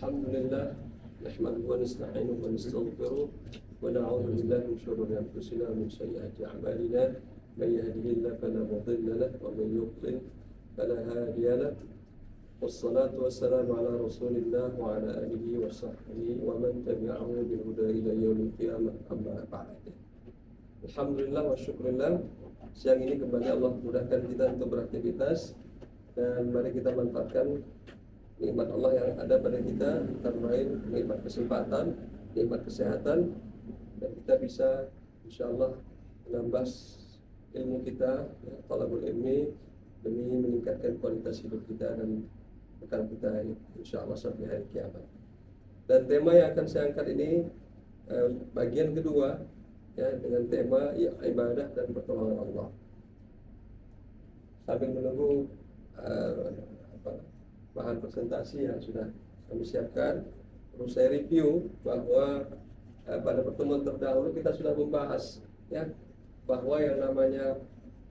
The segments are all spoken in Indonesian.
Alhamdulillah, nahmaduhu wa nasta'inuhu wa nastaghfiruh wa na'udzu billahi min shururi anfusina wa min sayyiati a'malina. May yahdihillahu fala mudilla lahu wa may yudlil fala hadiya lahu. Wassalatu wassalamu ala Rasulillah wa ala alihi wa sahbihi wa man tabi'ahu bil huda ila yaumil qiyamah. Amma ba'd. Alhamdulillah wa syukurillah. Siang ini kembali Allah mudahkan kita untuk beraktivitas, dan mari kita manfaatkan nikmat Allah yang ada pada kita, terbaik nikmat kesempatan, nikmat kesehatan, dan kita bisa insyaallah menambah ilmu kita, talabul ilmi, demi meningkatkan kualitas hidup kita dan bekal kita insyaallah sampai hari kiamat. Dan tema yang akan saya angkat ini bagian kedua, ya, dengan tema ibadah dan pertolongan Allah. Sambil menunggu bahan presentasi yang sudah kami siapkan, perlu saya review bahwa pada pertemuan terdahulu kita sudah membahas, ya, bahwa yang namanya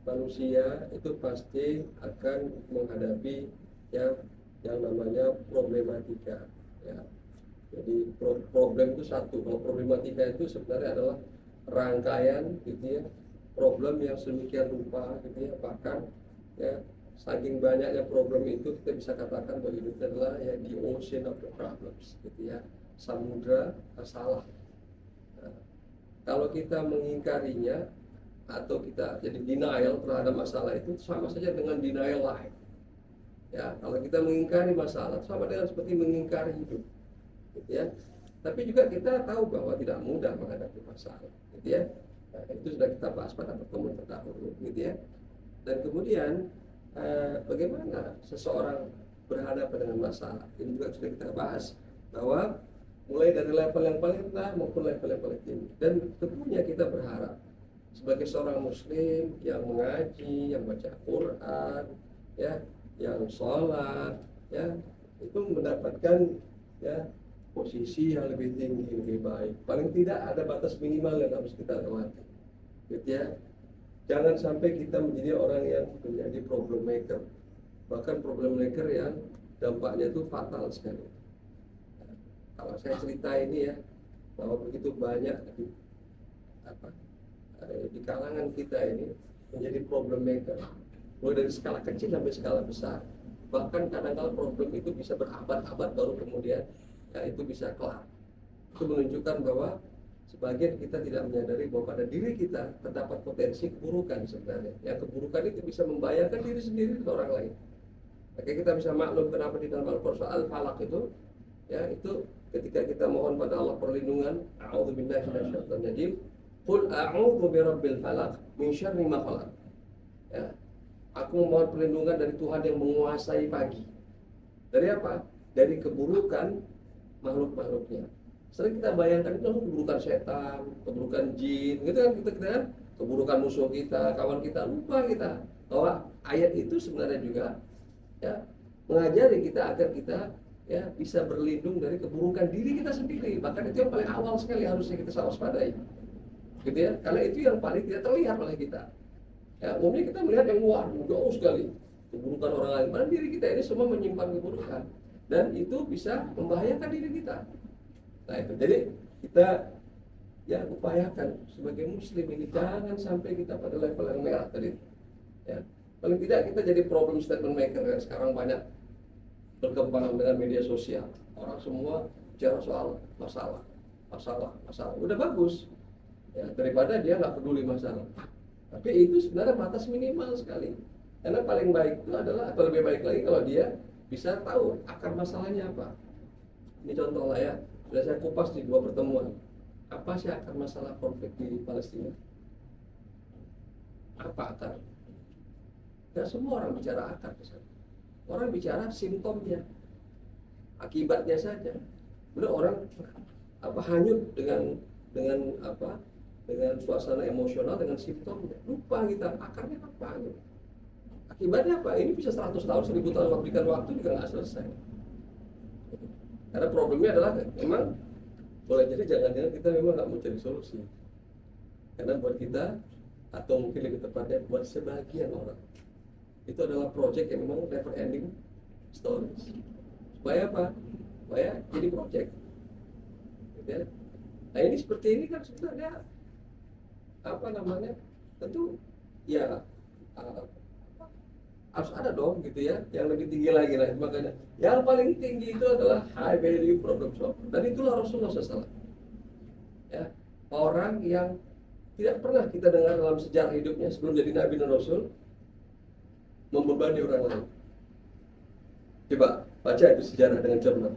manusia itu pasti akan menghadapi, ya, yang namanya problematika, ya. Jadi problem itu satu, kalau problematika itu sebenarnya adalah rangkaian, gitu ya, problem yang sedemikian rupa, gitu ya, bahkan, ya, saking banyaknya problem itu kita bisa katakan bahwa hidup adalah, ya, the ocean of the problems, gitu ya, samudra masalah. Nah, kalau kita mengingkarinya atau kita jadi denial terhadap masalah itu sama saja dengan denial life. Ya, kalau kita mengingkari masalah sama dengan seperti mengingkari hidup, gitu ya. Tapi juga kita tahu bahwa tidak mudah menghadapi masalah, gitu ya. Nah, itu sudah kita bahas pada pertemuan terdahulu, gitu ya. Dan kemudian bagaimana seseorang berhadapan dengan masalah, ini juga sudah kita bahas, bahwa mulai dari level yang paling rendah maupun level yang paling tinggi. Dan tentunya kita berharap sebagai seorang muslim yang mengaji, yang baca Quran, ya, yang sholat, ya, itu mendapatkan, ya, posisi yang lebih tinggi, lebih baik. Paling tidak ada batas minimal yang harus kita lewati, gitu ya. Jangan sampai kita menjadi orang yang menjadi problem maker, bahkan problem maker yang dampaknya itu fatal sekali. Nah, kalau saya cerita ini, ya, bahwa begitu banyak di kalangan kita ini menjadi problem maker, mulai dari skala kecil sampai skala besar. Bahkan kadang-kadang problem itu bisa berabad-abad baru kemudian, ya, itu bisa kelar. Itu menunjukkan bahwa sebagian kita tidak menyadari bahwa pada diri kita terdapat potensi keburukan sebenarnya. Yang keburukan itu bisa membahayakan diri sendiri dan orang lain. Maka kita bisa maklum kenapa di dalam Al-Qur'an Al-Falaq itu, ya, itu ketika kita mohon pada Allah perlindungan, a'udzubillahi minasyaitonir rajim, qul a'udzu birabbil falaq min syarri ma khalaq. Ya, aku mohon perlindungan dari Tuhan yang menguasai pagi. Dari apa? Dari keburukan makhluk-makhluknya. Sering kita bayangkan itu keburukan setan, keburukan jin, gitu kan, kita kan keburukan musuh kita, kawan kita, lupa kita bahwa ayat itu sebenarnya juga, ya, mengajari kita agar kita, ya, bisa berlindung dari keburukan diri kita sendiri. Bahkan itu yang paling awal sekali harusnya kita waspadai, gitu ya, karena itu yang paling tidak terlihat oleh kita. Ya, umumnya kita melihat yang luar, jauh sekali keburukan orang lain, padahal diri kita ini semua menyimpan keburukan, dan itu bisa membahayakan diri kita. Nah, itu jadi kita, ya, upayakan sebagai muslim ini jangan sampai kita pada level yang merah tadi, ya. Paling tidak kita jadi problem statement maker, ya. Sekarang banyak berkembang dengan media sosial, orang semua bicara soal masalah. Udah bagus, ya, daripada dia nggak peduli masalah. Tapi itu sebenarnya batas minimal sekali. Karena paling baik itu adalah, atau lebih baik lagi kalau dia bisa tahu akar masalahnya apa. Ini contoh lah, ya, sudah saya kupas di 2 pertemuan. Apa sih akar masalah konflik di Palestina? Apa akar? Tidak semua orang bicara akar ke sana. Orang bicara simptomnya, akibatnya saja. Benar, orang hanyut dengan suasana emosional, dengan simptomnya. Lupa kita akarnya apa. Akibatnya apa? Ini bisa 100 tahun, 1000 tahun berikan waktu juga nggak selesai. Karena problemnya adalah memang boleh jadi jangan-jangan kita memang nggak mau cari solusi. Karena buat kita, atau mungkin lebih tepatnya buat sebagian orang, itu adalah project yang memang never ending stories. Supaya apa? supaya jadi project. Gitu ya. Nah ini seperti ini kan sebenarnya apa namanya, tentu ya harus ada dong gitu ya, yang lebih tinggi lagi lah. Makanya yang paling tinggi itu adalah high value problem solver, dan itulah Rasulullah SAW. Ya, orang yang tidak pernah kita dengar dalam sejarah hidupnya sebelum jadi Nabi dan Rasul membebani orang lain. Coba baca itu sejarah dengan cermat.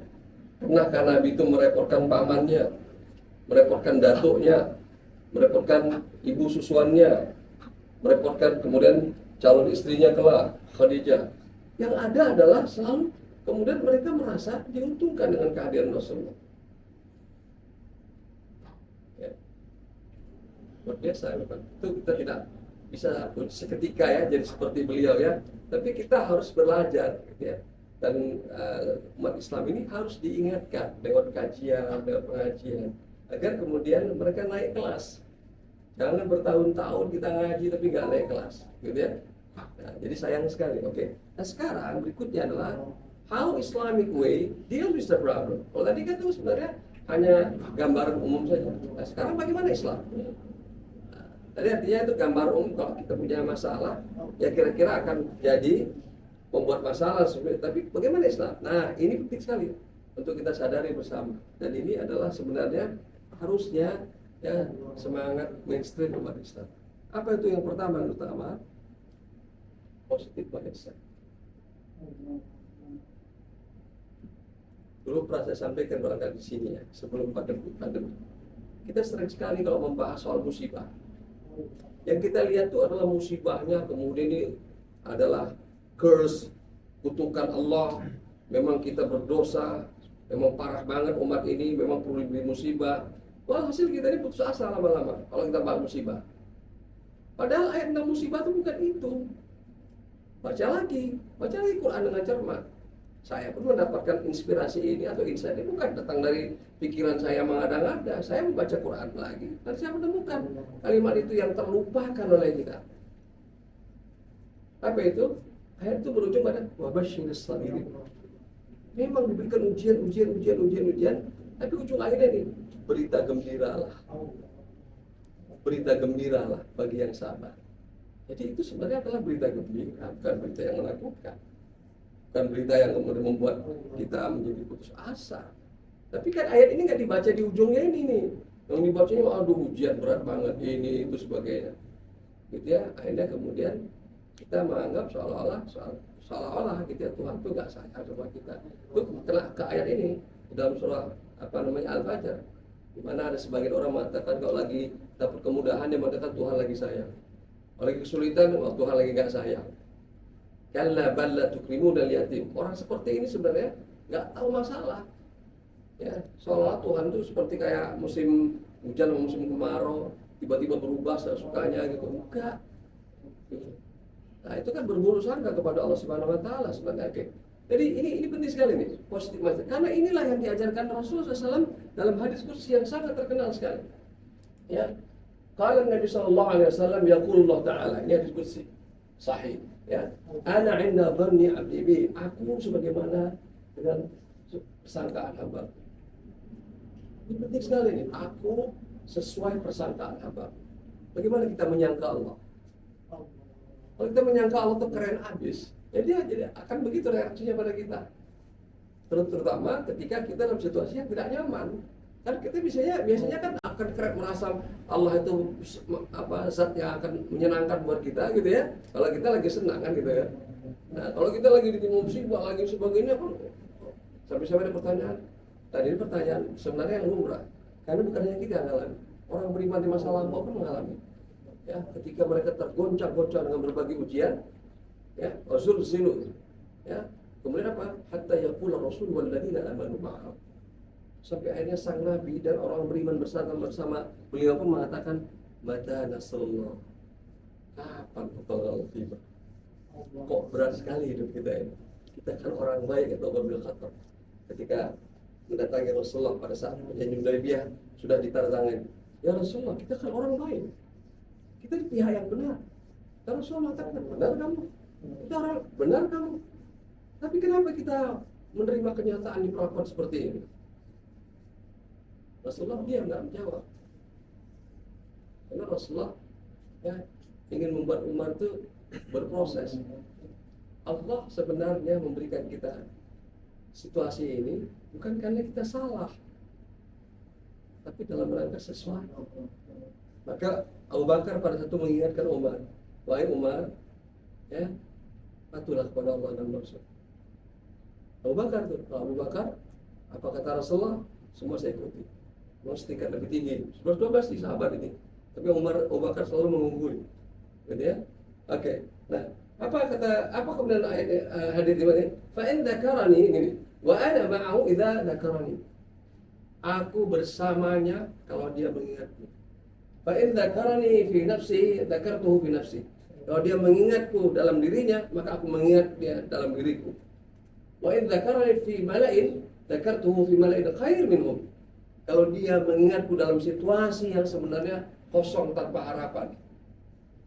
Pernahkah Nabi itu merepotkan pamannya, merepotkan datuknya, merepotkan ibu susuannya, merepotkan kemudian calon istrinya kelak, Khadijah? Yang ada adalah selalu kemudian mereka merasa diuntungkan dengan kehadiran Rasulullah. Ya. Luar biasa memang. Itu kita tidak bisa seketika ya jadi seperti beliau ya, tapi kita harus belajar gitu ya. Dan umat Islam ini harus diingatkan lewat kajian, lewat pengajian, agar kemudian mereka naik kelas. Jangan bertahun-tahun kita ngaji tapi nggak naik kelas, gitu ya. Nah, jadi sayang sekali. Oke. Nah sekarang berikutnya adalah how Islamic way deal with the problem. Kalau tadi kan itu sebenarnya hanya gambaran umum saja. Nah sekarang bagaimana Islam? Nah, tadi artinya itu gambar umum, kalau kita punya masalah, ya kira-kira akan jadi membuat masalah, tapi bagaimana Islam? Nah ini penting sekali untuk kita sadari bersama, dan ini adalah sebenarnya harusnya ya semangat mainstream umat Islam. Apa itu yang pertama dan utama? Positif mindset. Dulu pernah saya sampaikan barangkali di sini ya, sebelum pandemi. Kita sering sekali kalau membahas soal musibah, yang kita lihat itu adalah musibahnya, kemudian ini adalah curse, kutukan Allah, memang kita berdosa, memang parah banget umat ini, memang perlu diberi musibah. Walhasil kita ini putus asa lama-lama kalau kita bahas musibah. Padahal ayat 6 musibah itu bukan itu. Baca lagi Quran dengan cermat. Saya pun mendapatkan inspirasi ini atau insight ini bukan datang dari pikiran saya mengada-ngada. Saya membaca Quran lagi dan saya menemukan kalimat itu yang terlupakan oleh kita. Apa itu? Ayat itu berujung pada wabasyiris sabirin. Memang diberikan ujian, tapi ujung akhirnya nih berita gembiralah bagi yang sabar. Jadi itu sebenarnya adalah berita gembira, bukan berita yang menakutkan, bukan berita yang kemudian membuat kita menjadi putus asa. Tapi kan ayat ini nggak dibaca di ujungnya ini nih, yang dibacanya aduh ujian berat banget ini itu sebagainya, gitu ya. Akhirnya kemudian kita menganggap seolah-olah gitu ya, Tuhan itu nggak sayang sama kita. Itu kena ke ayat ini dalam surah Al-Fajr, di mana ada sebagian orang mengatakan kalau lagi dapat kemudahan dia mengatakan Tuhan lagi sayang, kalau lagi kesulitan Tuhan lagi nggak sayang. Kalla bal la tukrimuna al-yatim. Orang seperti ini sebenarnya nggak tahu masalah. Ya, seolah Tuhan itu seperti kayak musim hujan, musim kemarau, tiba-tiba berubah sesukanya gitu. Enggak. Nah itu kan berburuk sangka kepada Allah Subhanahu Wa Taala sebenarnya. Jadi ini penting sekali nih, positif mindset. Karena inilah yang diajarkan Rasulullah SAW dalam hadis qudsi yang sangat terkenal sekali. Ya, kalau Nabi Sallallahu Alaihi Wasallam yaqulullah Taala, ini hadis qudsi sahih. Ya, ana inda dhanni abdi bi, aku sebagaimana dengan persangkaan hamba. Ini penting sekali nih, aku sesuai persangkaan hamba. Bagaimana kita menyangka Allah? Kalau kita menyangka Allah itu keren abis, ya dia jadi akan begitu reaksinya pada kita. Terutama ketika kita dalam situasi yang tidak nyaman. Kan kita biasanya kan akan keren merasa Allah itu zat yang akan menyenangkan buat kita gitu ya. Kalau kita lagi senang kan gitu ya. Nah kalau kita lagi di musibah lagi sebagainya kan, sampai ada pertanyaan. Tadi ini pertanyaan sebenarnya yang lumrah, karena bukan hanya kita yang mengalami, orang beriman di masa lampau pun mengalami. Ya, ketika mereka tergoncang-goncang dengan berbagai ujian, ya, Rasul zilu, ya, kemudian apa? Hatta yaqula Rasul wal ladzina amanu ma'ahu. Sampai akhirnya sang Nabi dan orang beriman bersama beliau pun mengatakan, mata nasrullah. Kapan pertolongan tiba? Kok berat sekali hidup kita ini? Kita kan orang baik atau Umar bin Khattab. Ketika mendatangi Rasulullah pada saat perjanjian Hudaybiyah sudah ditandatangani. Ya Rasulullah, kita kan orang baik. Kita di pihak yang benar. Dan Rasulullah mengatakan, benar kamu. Kita orang benar kamu. Tapi kenapa kita menerima kenyataan diperlakukan seperti ini? Rasulullah dia nggak menjawab. Karena Rasulullah ya, ingin membuat umat itu berproses. Allah sebenarnya memberikan kita situasi ini bukan karena kita salah, tapi dalam rangka sesuatu. Maka Abu Bakar pada satu mengingatkan Umar, wahai Umar, ya, patuhlah kepada Allah dan Rasul. Abu Bakar tuh, Abu Bakar, apa kata Rasulullah? Semua saya ikuti. Mau setingkat lebih tinggi, 11-12 di sahabat ini. Tapi Abu Bakar selalu mengungguli, gitu ya. Oke. Nah, apa kemudian hadis ini? Fa in dzakarani ini, wa ana ma'ahu idza dzakarani. Aku bersamanya kalau dia mengingatku. Fa in dzakarani fi nafsi, dzakartuhu fi nafsi. Kalau dia mengingatku dalam dirinya, maka aku mengingat dia dalam diriku. Wa in dzakarani fi mala'in, dzakartuhu fi mala'in khair minhum. Kalau dia mengingatku dalam situasi yang sebenarnya kosong tanpa harapan.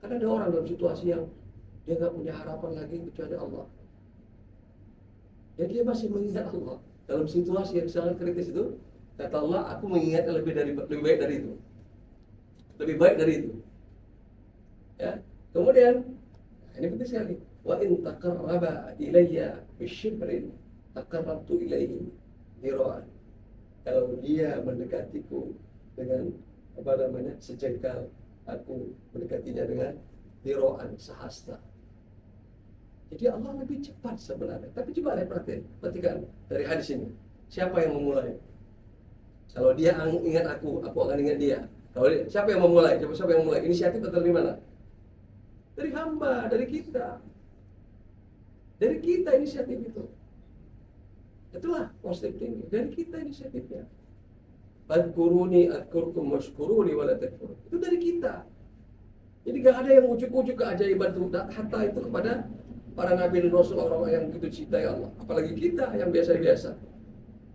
Karena ada orang dalam situasi yang dia nggak punya harapan lagi kecuali Allah. Dan dia masih mengingat Allah dalam situasi yang sangat kritis itu. Kata Allah, aku mengingatnya lebih baik dari itu. Lebih baik dari itu. Ya. Kemudian ini penting sekali. Wa in taqarraba ilayya bisyibrin taqarrabtu ilayhi dira'an. Kalau dia mendekatiku dengan sejengkal, aku mendekatinya dengan dira'an, sehasta. Jadi Allah lebih cepat sebenarnya. Tapi coba perhatikan dari hadis ini. Siapa yang memulai? Kalau dia ingat aku akan ingat dia. Kalau siapa yang memulai? Siapa yang memulai? Inisiatif datang dari mana? Dari hamba, dari kita. Dari kita inisiatif itu. Itulah positif tinggi. Dari kita inisiatifnya. Fadkuruni adkurkum washkuruni wala takfurun. Itu dari kita. Jadi gak ada yang ujuk-ujuk keajaiban itu. Hatta itu kepada para nabi dan rasul, orang-orang yang begitu cintai Allah. Apalagi kita yang biasa-biasa.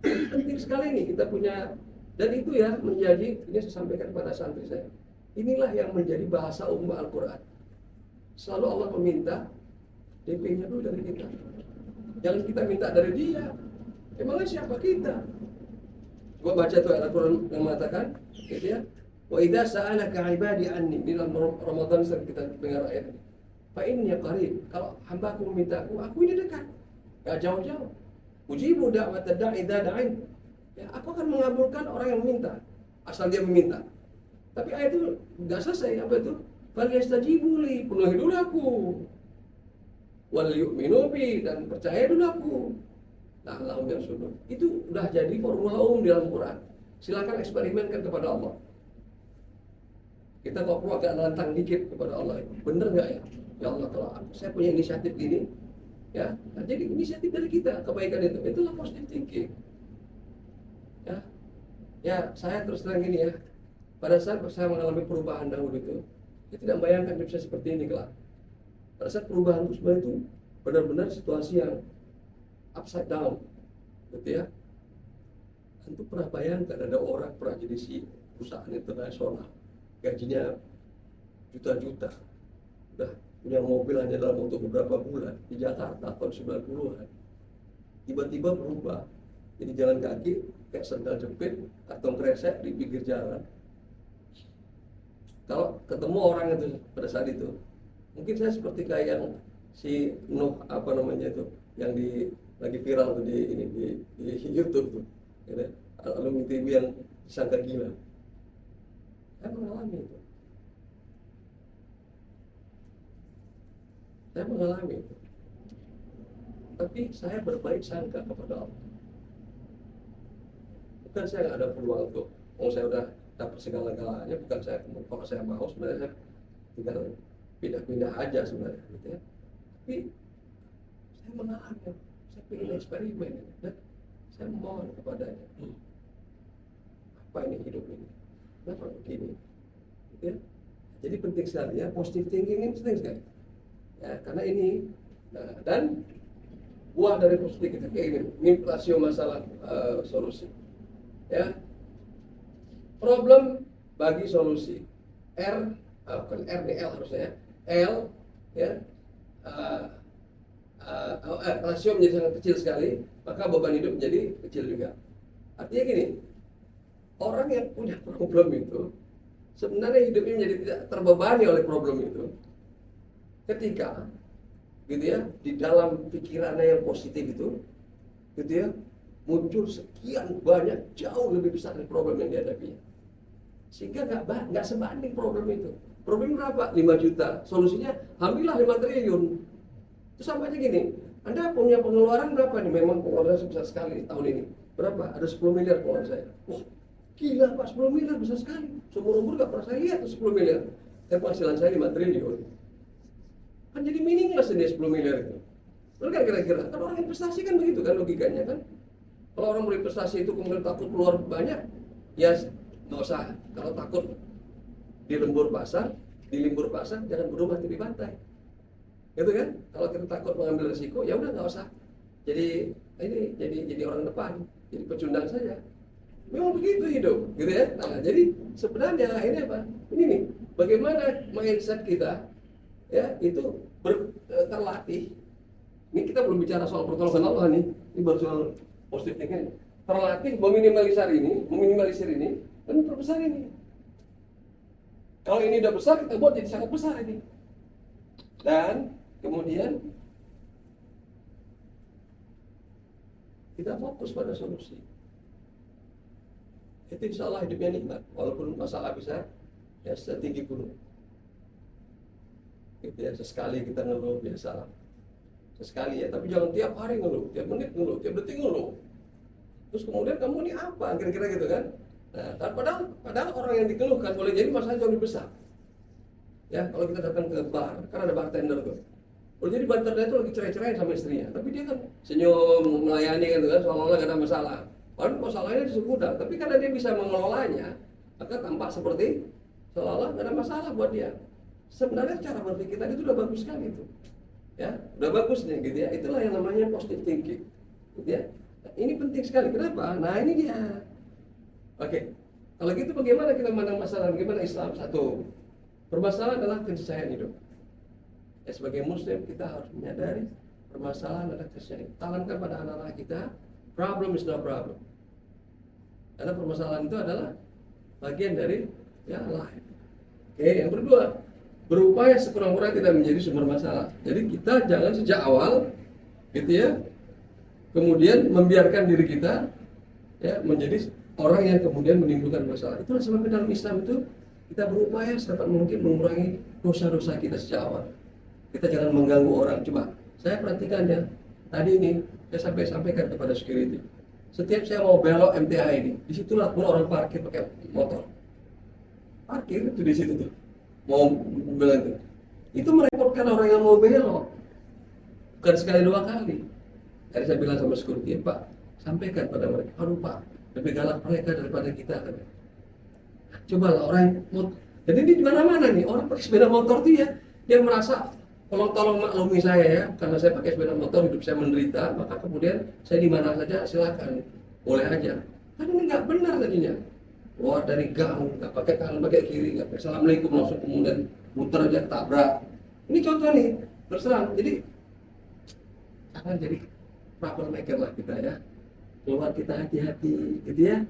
Penting sekali nih kita punya. Dan itu ya menjadi, ini saya sampaikan kepada santri saya. Inilah yang menjadi bahasa umum Al-Quran. Selalu Allah meminta DP-nya dulu dari kita. Jangan kita minta dari dia. Emangnya siapa kita? Gua baca tuh ayat Al-Quran yang mengatakan, gitu ya. Wa idza sa'alaka 'ibadi anni, di dalam Ramadan sering kita dengar ayat ini. Fa inni qarib. Kalau hamba-Ku meminta aku ini dekat. Enggak jauh-jauh. Ujibu da'watad da'i idza da'in. Ya, aku akan mengabulkan orang yang meminta, asal dia meminta. Tapi ayat itu enggak selesai. Apa itu? Fal yastajibu li, penuhi dulu aku. Wal yu'minu bi, dan percaya dulu aku. La'allahum yarshudun. Itu udah jadi formula umum di dalam Quran. Silakan eksperimenkan kepada Allah. Kita kalau perlu agak nantang dikit kepada Allah. Bener nggak ya? Ya Allah, kalau saya punya inisiatif gini, ya, nah, jadi inisiatif dari kita, kebaikan itu. Itulah positive thinking. Ya, saya terus terang gini ya. Pada saat saya mengalami perubahan dahulu itu, saya tidak bayangkan bisa seperti ini kelak. Pada saat perubahan itu sebenarnya itu benar-benar situasi yang upside down, gitu ya. Tentu pernah bayangkan ada orang pernah jadi si perusahaan internasional, gajinya juta-juta, udah punya mobil hanya dalam waktu beberapa bulan di Jakarta tahun 90-an, tiba-tiba berubah jadi jalan kaki kayak sendal jepit, kantong kresek di pinggir jalan. Kalau ketemu orang itu pada saat itu, mungkin saya seperti kayak yang si Nuh itu, yang lagi viral tuh di YouTube tuh, ya, alumni TV yang disangka gila. Saya mengalami itu. Tapi saya berbaik sangka kepada Allah. Bukan saya nggak ada peluang untuk, saya udah dapat segala-galanya, bukan saya, kalau saya mau sebenarnya saya tinggal pindah-pindah aja sebenarnya, gitu ya. Tapi saya mengalami, saya ingin eksperimen, dan saya mohon kepadanya, apa ini hidup ini, kenapa begini, gitu ya. Jadi penting sekali ya, positive thinking ini penting sekali, ya, karena ini, dan buah dari positif itu kayak ini, rasio masalah solusi. Ya, problem bagi solusi. Bukan R nih, L harusnya ya. L, ya, rasio menjadi sangat kecil sekali, maka beban hidup menjadi kecil juga. Artinya gini, orang yang punya problem itu sebenarnya hidupnya menjadi tidak terbebani oleh problem itu ketika gitu ya di dalam pikirannya yang positif itu gitu ya muncul sekian banyak jauh lebih besar dari problem yang dihadapinya, sehingga nggak sebanding problem itu. Problem berapa? 5 juta, solusinya alhamdulillah 5 triliun. Itu sama aja gini, Anda punya pengeluaran berapa nih? Memang pengeluaran sebesar sekali tahun ini. Berapa? Ada 10 miliar pengeluaran saya. Wah, gila Pak, 10 miliar besar sekali. Seumur-umur gak pernah saya lihat tuh 10 miliar. Tapi penghasilan saya 5 triliun. Kan jadi meaningless ini 10 miliar itu. Benar kan kira-kira? Kan orang investasi kan begitu kan logikanya kan. Kalau orang berinvestasi itu kemudian takut keluar banyak, ya nggak usah. Kalau takut di lembur pasar, jangan berumah di pantai. Gitu kan? Kalau kita takut mengambil risiko, ya udah nggak usah. Jadi jadi orang depan, jadi pecundang saja. Memang begitu hidup, gitu ya. Nah, jadi sebenarnya ini apa? Ini nih, bagaimana mindset kita, ya itu terlatih. Ini kita belum bicara soal pertolongan Allah nih, ini baru soal positif thinking. Terlatih meminimalisir ini, dan memperbesar ini. Kalau ini udah besar, kita buat jadi sangat besar ini. Dan kemudian kita fokus pada solusi. Itu insya Allah hidupnya nikmat, walaupun masalah bisa ya setinggi gunung. Gitu ya, sesekali kita ngeluh biasalah. Sesekali ya, tapi jangan tiap hari ngeluh, tiap menit ngeluh, tiap detik ngeluh. Terus kemudian kamu ini apa? Kira-kira gitu kan? Nah, padahal orang yang dikeluhkan boleh jadi masalah jauh lebih besar. Ya, kalau kita datang ke bar, kan ada bartender tuh. Boleh jadi bartender itu lagi cerai-cerai sama istrinya, tapi dia kan senyum, melayani kan, seolah-olah gak ada masalah. Padahal masalahnya di mudah, tapi karena dia bisa mengelolanya, maka tampak seperti seolah-olah gak ada masalah buat dia. Sebenarnya cara berpikir tadi itu udah bagus sekali itu. Ya, udah bagus nih gitu ya. Itulah yang namanya positive thinking. Gitu ya. Nah, ini penting sekali. Kenapa? Nah, ini dia. Oke. Kalau gitu bagaimana kita memandang masalah? Bagaimana Islam? Satu, permasalahan adalah keniscayaan hidup. Ya, sebagai muslim kita harus menyadari permasalahan adalah keniscayaan. Tanamkan pada anak-anak kita, problem is not problem. Karena permasalahan itu adalah bagian dari ya life. Oke, yang kedua, berupaya sekurang-kurangnya tidak menjadi sumber masalah. Jadi kita jangan sejak awal gitu ya, kemudian membiarkan diri kita ya menjadi orang yang kemudian menimbulkan masalah. Itulah sebabnya dalam Islam itu kita berupaya sedapat mungkin mengurangi dosa-dosa kita sejak awal. Kita jangan mengganggu orang. Coba saya perhatikan ya, tadi ini saya sampaikan kepada security. Setiap saya mau belok MTH ini, disitulah pun orang parkir pakai motor. Parkir itu di situ tuh. Mau bilang itu merepotkan orang yang mau belok. Bukan sekali dua kali. Tadi saya bilang sama security, Pak, sampaikan pada mereka, aduh Pak, lebih galak mereka daripada kita kan. Cobalah orang yang jadi di mana-mana nih orang pakai sepeda motor tuh ya, dia merasa tolong maklumi saya ya, karena saya pakai sepeda motor hidup saya menderita, maka kemudian saya di mana saja silakan, boleh aja. Kan ini nggak benar tadinya. Wah dari gang, nggak pakai kanan, pakai kiri, nggak pakai assalamualaikum langsung kemudian muter aja tabrak. Ini contoh nih, terserang. Jadi jangan jadi troublemaker lah kita ya. Keluar kita hati-hati, gitu ya.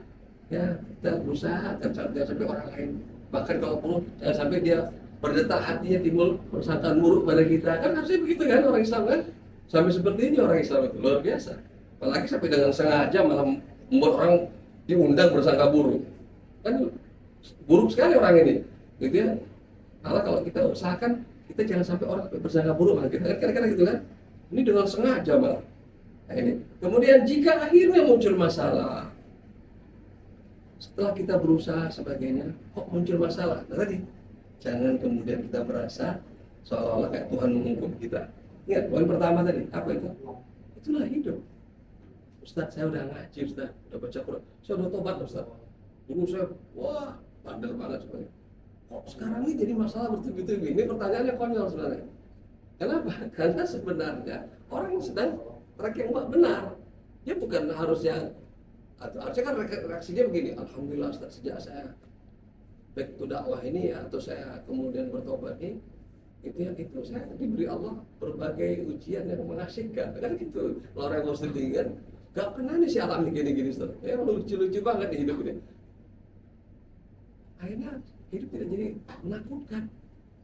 Ya kita berusaha jangan sampai orang lain. Bahkan kalau perlu jangan sampai dia berdetak hatinya timbul persangkaan buruk pada kita. Kan harusnya begitu kan orang Islam kan? Sampai seperti ini orang Islam itu luar biasa. Apalagi sampai dengan sengaja malah membuat orang diundang bersangka buruk. Kan buruk sekali orang ini, gitu ya. Malah kalau kita usahakan kita jangan sampai orang bersangka buruk malah kita kan kira-kira gitu kan. Ini dengan sengaja malah. Nah, ini. Kemudian jika akhirnya muncul masalah, setelah kita berusaha sebagainya, kok muncul masalah? Nah, tadi jangan kemudian kita merasa seolah-olah kayak Tuhan menghukum kita. Ingat poin pertama tadi apa itu? Itulah hidup. Ustaz, saya udah ngaji, Ustaz, udah baca Quran, saya udah tobat, Ustaz. Dulu saya, wah, bandel banget sebenarnya. Kok sekarang ini jadi masalah bertubi-tubi? Ini pertanyaannya konyol sebenarnya. Kenapa? Karena sebenarnya orang yang sedang track yang benar, dia bukan harusnya, harusnya kan reaksinya begini. Alhamdulillah Ustaz, sejak saya back to dakwah ini ya, atau saya kemudian bertobat ini, itu saya diberi Allah berbagai ujian yang mengasihkan kan gitu. Kalau orang yang positif tinggi kan gak pernah nih si alami gini-gini lucu-lucu banget nih hidup ini. Akhirnya hidup tidak jadi menakutkan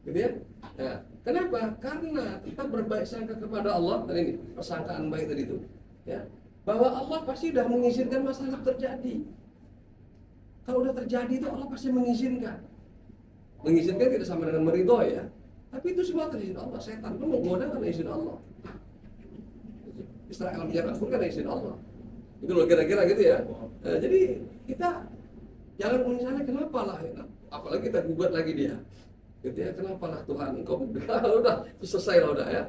gitu ya. Nah, kenapa? Karena kita berbaik sangka kepada Allah. Dan ini persangkaan baik tadi itu ya, bahwa Allah pasti sudah mengizinkan masalah terjadi. Kalau udah terjadi itu Allah pasti mengizinkan. Mengizinkan tidak sama dengan meridhoi ya, tapi itu semua atas izin Allah. Setan itu menggoda karena izin Allah. Israel menyerang pun karena izin Allah. Itu loh kira-kira gitu ya. Nah, jadi kita jangan menyesali kenapa lah ya. Apalagi kita gugat lagi dia. Gitu ya, kenapa lah Tuhan engkau udah selesai lah udah ya.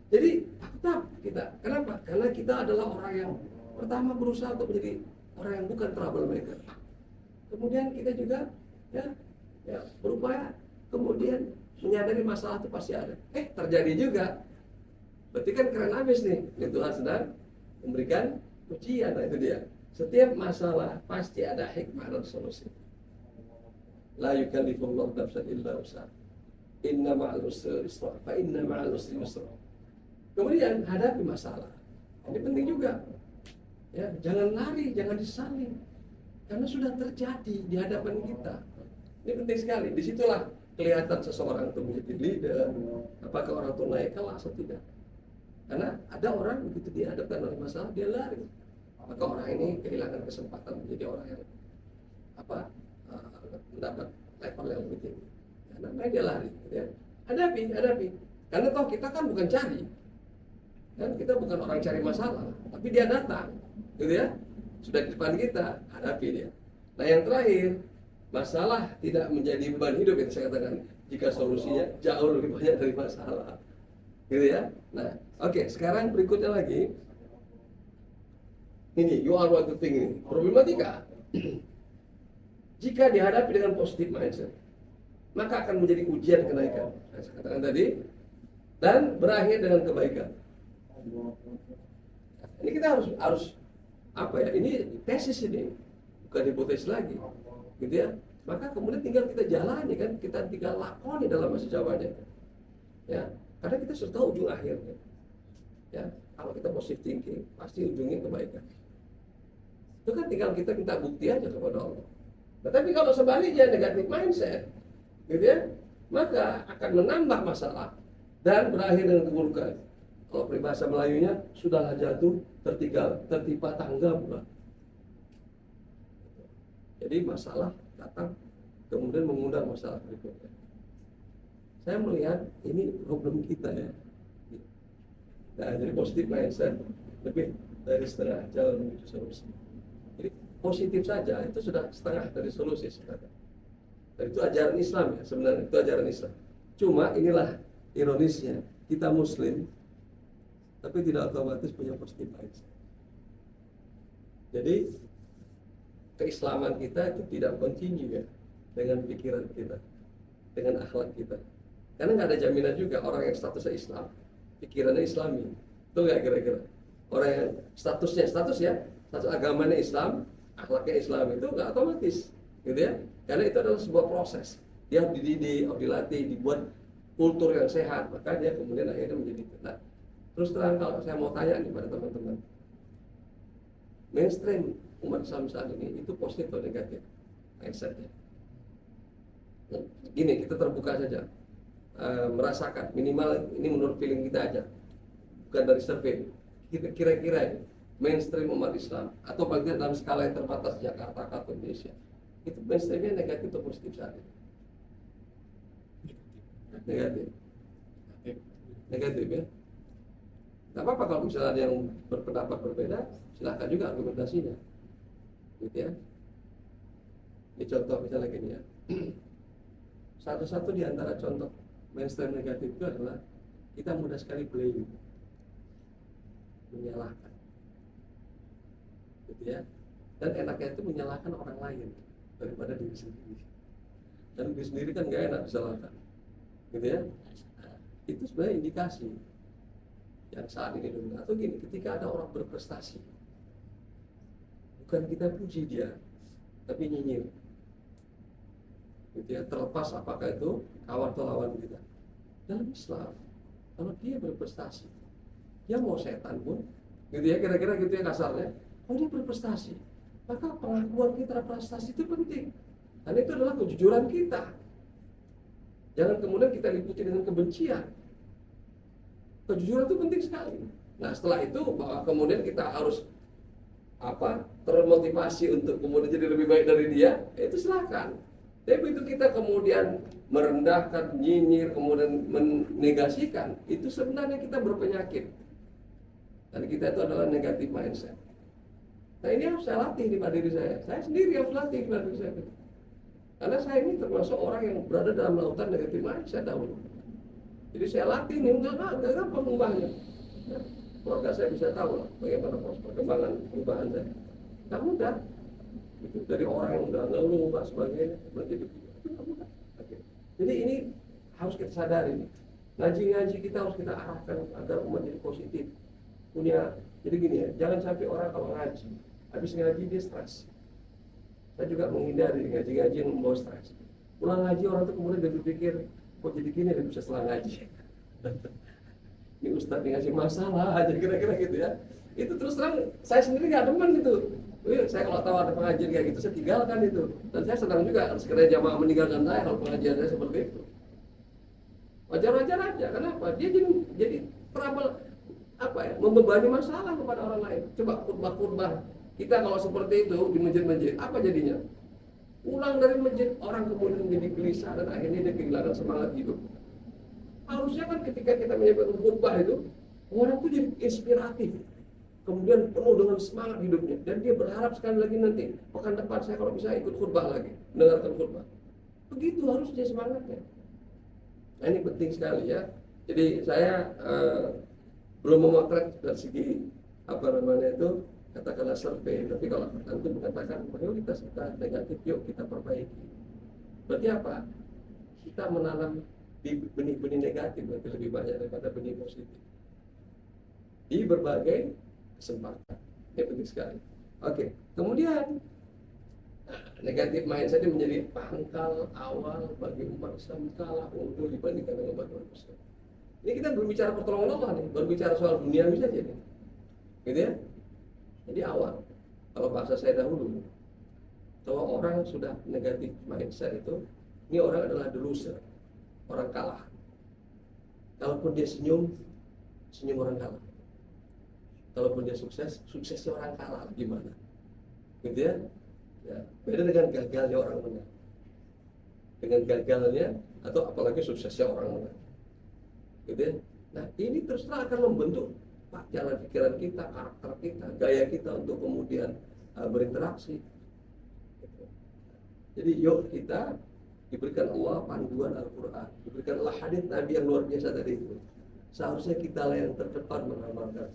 Jadi tetap kita, kenapa? Karena kita adalah orang yang pertama berusaha untuk menjadi orang yang bukan troublemaker. Kemudian kita juga ya berupaya kemudian menyadari masalah itu pasti ada. Terjadi juga. Berarti kan keren habis nih. Ini Tuhan sedang memberikan ujian. Nah itu dia. Setiap masalah pasti ada hikmah dan solusi. La yukallifullahu nafsan illa wus'aha. Inna ma'al usri yusra. Fa inna ma'al usri yusra. Kemudian hadapi masalah. Ini penting juga. Ya, jangan lari, jangan disalin. Karena sudah terjadi di hadapan kita. Ini penting sekali. Disitulah kelihatan seseorang itu menjadi leader. Apakah orang itu naik kelas atau tidak. Karena ada orang begitu dihadapkan oleh masalah, dia lari. Maka orang ini kehilangan kesempatan menjadi orang yang mendapat level yang lebih tinggi. Karena dia lari. Gitu ya. Hadapi. Karena toh kita kan bukan cari. Kan kita bukan orang cari masalah. Tapi dia datang. Gitu ya. Sudah di depan kita, hadapi dia. Nah yang terakhir, masalah tidak menjadi beban hidup itu saya katakan jika solusinya jauh lebih banyak dari masalah. Gitu ya. Nah, oke, sekarang berikutnya lagi. Ini, you are what to think ini. Problematika. Jika dihadapi dengan positive mindset, maka akan menjadi ujian kenaikan. Saya katakan tadi, dan berakhir dengan kebaikan. Ini kita harus ini tesis ini, bukan hipotesis lagi, gitu ya. Maka kemudian tinggal kita jalani kan, kita tinggal lakoni dalam masa jawabannya, ya. Karena kita sudah tahu ujung akhirnya, ya. Kalau kita positive thinking, pasti ujungnya kebaikan. Itu kan tinggal kita minta bukti aja kepada Allah. Nah, tapi kalau sebaliknya negatif mindset, gitu ya, maka akan menambah masalah dan berakhir dengan keburukan. Kalau peribahasa Melayunya, sudahlah jatuh, tertimpa tangga pula. Jadi masalah datang, kemudian mengundang masalah berikutnya. Saya melihat ini problem kita ya. Nah, jadi positif mindset lebih dari setengah jalan menuju solusi. Jadi positif saja itu sudah setengah dari solusi sebenarnya. Dan itu ajaran Islam ya sebenarnya, itu ajaran Islam. Cuma inilah ironisnya, kita Muslim tapi tidak otomatis punya positif mindset. Jadi keislaman kita itu tidak continue ya dengan pikiran kita, dengan akhlak kita. Karena nggak ada jaminan juga orang yang statusnya Islam, pikirannya Islami. Itu nggak kira-kira orang yang status agamanya Islam, akhlaknya Islam itu nggak otomatis, gitu ya. Karena itu adalah sebuah proses. Dia dididik, dilatih, dibuat kultur yang sehat, maka dia kemudian akhirnya menjadi benar. Terus terang kalau saya mau tanya nih pada teman-teman, mainstream umat Islam saat ini itu positif atau negatif mindsetnya? Gini, kita terbuka saja, merasakan minimal ini menurut feeling kita aja, bukan dari survei. Kita kira-kira mainstream umat Islam atau bagian dalam skala yang terbatas Jakarta atau Indonesia, itu mainstreamnya negatif atau positif saat ini? Negatif ya. Gak apa-apa kalau misalnya ada yang berpendapat berbeda, silahkan juga argumentasinya, gitu ya. Ini contoh misalnya gini ya. Satu-satu di antara contoh mainstream negatif itu adalah kita mudah sekali blame, menyalahkan, gitu ya. Dan enaknya itu menyalahkan orang lain daripada diri sendiri. Dan diri sendiri kan gak enak disalahkan, gitu ya. Nah, itu sebenarnya indikasi yang saat ini dulu. Atau gini, ketika ada orang berprestasi, bukan kita puji dia, tapi nyinyir, gitu ya. Terlepas apakah itu kawan atau lawan kita, dalam Islam, kalau dia berprestasi, dia mau setan pun, gitu ya, kira-kira gitu ya kasarnya, kalau dia berprestasi, maka pengakuan kita terhadap prestasi itu penting. Dan itu adalah kejujuran kita. Jangan kemudian kita liputi dengan kebencian. Kejujuran itu penting sekali. Nah setelah itu bahwa kemudian kita harus termotivasi untuk kemudian jadi lebih baik dari dia, itu silakan. Tapi begitu kita kemudian merendahkan, nyinyir, kemudian menegasikan, itu sebenarnya kita berpenyakit. Dan kita itu adalah negatif mindset. Nah ini harus saya latih di pada diri saya. Saya sendiri harus latih di pada diri saya. Karena saya ini termasuk orang yang berada dalam lautan negatif mindset dahulu. Jadi saya latih nih, enggak gampang mengubahnya. Nah, keluarga saya bisa tahu lah bagaimana proses perkembangan perubahan saya. Nggak mudah. Itu dari orang yang udah ngeluh dan sebagainya menjadi itu nggak mudah. Oke. Jadi ini harus kita sadari nih. Ngaji-ngaji kita harus kita arahkan agar menjadi positif. Jadi gini ya, jangan sampai orang kalau ngaji, habis ngaji dia stres. Saya juga menghindari ngaji-ngaji yang membawa stres. Pulang ngaji orang tuh kemudian dia berpikir, kok jadi gini dia bisa setelah ngaji. Ini Ustadz ngasih masalah aja kira-kira gitu ya. Itu terus terang saya sendiri nggak demen gitu. Saya kalau tahu ada pengajian kayak gitu saya tinggalkan itu. Dan saya senang juga sekiranya jamaah meninggalkan saya kalau pengajian saya seperti itu. Wajar-wajar aja. Kenapa? Dia jadi trouble membebani masalah kepada orang lain. Coba khutbah-khutbah kita kalau seperti itu di masjid-masjid, apa jadinya? Pulang dari masjid orang kemudian menjadi gelisah dan akhirnya dia kehilangan semangat hidup. Harusnya kan ketika kita menyampaikan khutbah itu orang itu jadi inspiratif, kemudian penuh dengan semangat hidupnya, dan dia berharap sekali lagi nanti pekan depan saya kalau bisa ikut khutbah lagi, mendengarkan khutbah. Begitu harusnya semangatnya. Nah ini penting sekali ya. Jadi saya belum memotret dari segi katakanlah survei, tapi kalau tentu mengatakan mayoritas kita negatif, yuk kita perbaiki. Berarti apa? Kita menanam benih-benih negatif berarti lebih banyak daripada benih positif di berbagai kesempatan. Ini penting sekali. Oke, kemudian negatif mindset ini menjadi pangkal awal bagi umat Islam kalah unggul dibandingkan dengan umat Islam. Ini kita berbicara pertolongan Allah nih, berbicara soal duniawi saja nih, gitu ya. Jadi awal, kalau bahasa saya dahulu, kalau orang sudah negatif mindset itu, ini orang adalah the loser, orang kalah. Kalaupun dia senyum orang kalah. Kalaupun dia sukses, suksesnya orang kalah. Gimana? Gitu ya? Ya, beda dengan gagalnya orang menang. Dengan gagalnya atau apalagi suksesnya orang menang. Gitu ya? Nah, ini terus terang akan membentuk jalan pikiran kita, karakter kita, gaya kita untuk kemudian berinteraksi. Gitu. Jadi yuk kita diberikan Allah panduan Al-Quran, diberikan Allah hadits Nabi yang luar biasa tadi itu. Seharusnya kita lah yang terdepan mengamalkan.